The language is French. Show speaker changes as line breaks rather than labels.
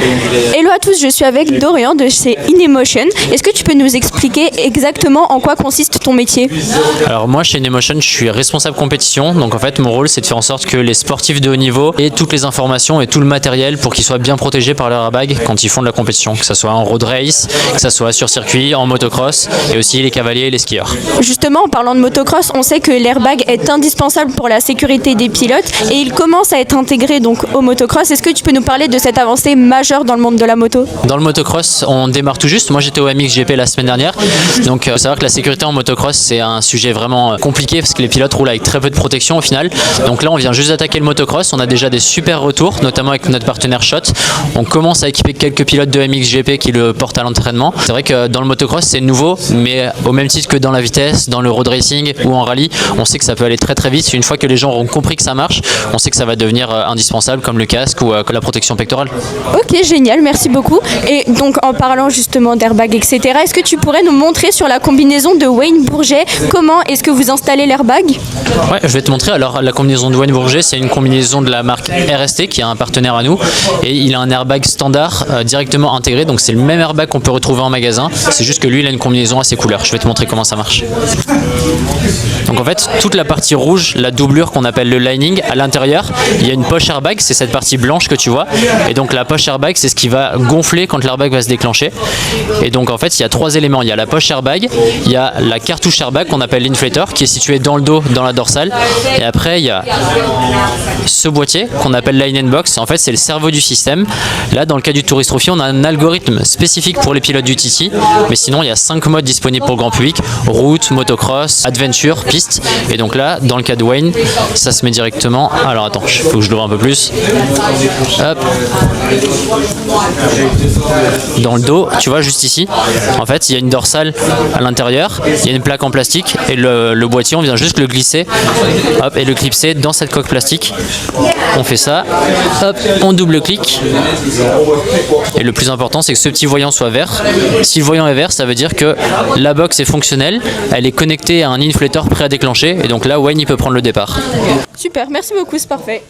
Hello à tous, je suis avec Dorian de chez InEmotion. Est-ce que tu peux nous expliquer exactement en quoi consiste ton métier?
Alors moi chez InEmotion je suis responsable compétition, donc en fait mon rôle c'est de faire en sorte que les sportifs de haut niveau aient toutes les informations et tout le matériel pour qu'ils soient bien protégés par leur airbag quand ils font de la compétition, que ce soit en road race, que ce soit sur circuit, en motocross et aussi les cavaliers et les skieurs.
Justement, en parlant de motocross, on sait que l'airbag est indispensable pour la sécurité des pilotes et il commence à être intégré donc au motocross. Est-ce que tu peux nous parler de cette avancée majeure dans le monde de la moto?
Dans le motocross on démarre tout juste, moi j'étais au MXGP la semaine dernière, donc il faut savoir que la sécurité en motocross c'est un sujet vraiment compliqué parce que les pilotes roulent avec très peu de protection au final. Donc là on vient juste d'attaquer le motocross, on a déjà des super retours, notamment avec notre partenaire Shot. On commence à équiper quelques pilotes de MXGP qui le portent à l'entraînement. C'est vrai que dans le motocross c'est nouveau, mais au même titre que dans la vitesse, dans le road racing ou en rallye, on sait que ça peut aller très très vite. Une fois que les gens auront compris que ça marche, on sait que ça va devenir indispensable comme le casque ou la protection pectorale.
Ok, génial, merci beaucoup. Et donc en parlant justement d'airbag, etc., est-ce que tu pourrais nous montrer sur la combinaison de Wayne Bourget comment est-ce que vous installez l'airbag?
Ouais, je vais te montrer. Alors la combinaison de Wayne Bourget, c'est une combinaison de la marque RST qui est un partenaire à nous et il a un airbag standard directement intégré, donc c'est le même airbag qu'on peut retrouver en magasin, c'est juste que lui il a une combinaison à ses couleurs. Je vais te montrer comment ça marche. Donc en fait toute la partie rouge, la doublure qu'on appelle le lining, à l'intérieur il y a une poche airbag, c'est cette partie blanche que tu vois, et donc la poche airbag c'est ce qui va gonfler quand l'airbag va se déclencher. Et donc en fait il y a trois éléments, il y a la poche airbag, il y a la cartouche airbag qu'on appelle l'inflator qui est située dans le dos, dans la dorsale, et après il y a ce boîtier qu'on appelle line box. En fait c'est le cerveau du système. Là dans le cas du Tourist Trophy on a un algorithme spécifique pour les pilotes du TT, mais sinon il y a 5 modes disponibles pour le grand public: route, motocross, adventure, piste. Et donc là dans le cas de Wayne ça se met directement, alors attends, il faut que je l'ouvre un peu plus. Hop. Dans le dos, tu vois juste ici, en fait il y a une dorsale à l'intérieur, il y a une plaque en plastique et le boîtier on vient juste le glisser, hop, et le clipser dans cette coque plastique. On fait ça, hop, on double-clique et le plus important c'est que ce petit voyant soit vert. Si le voyant est vert ça veut dire que la box est fonctionnelle, elle est connectée à un inflator prêt à déclencher et donc là Wayne il peut prendre le départ.
Super, merci beaucoup, c'est parfait.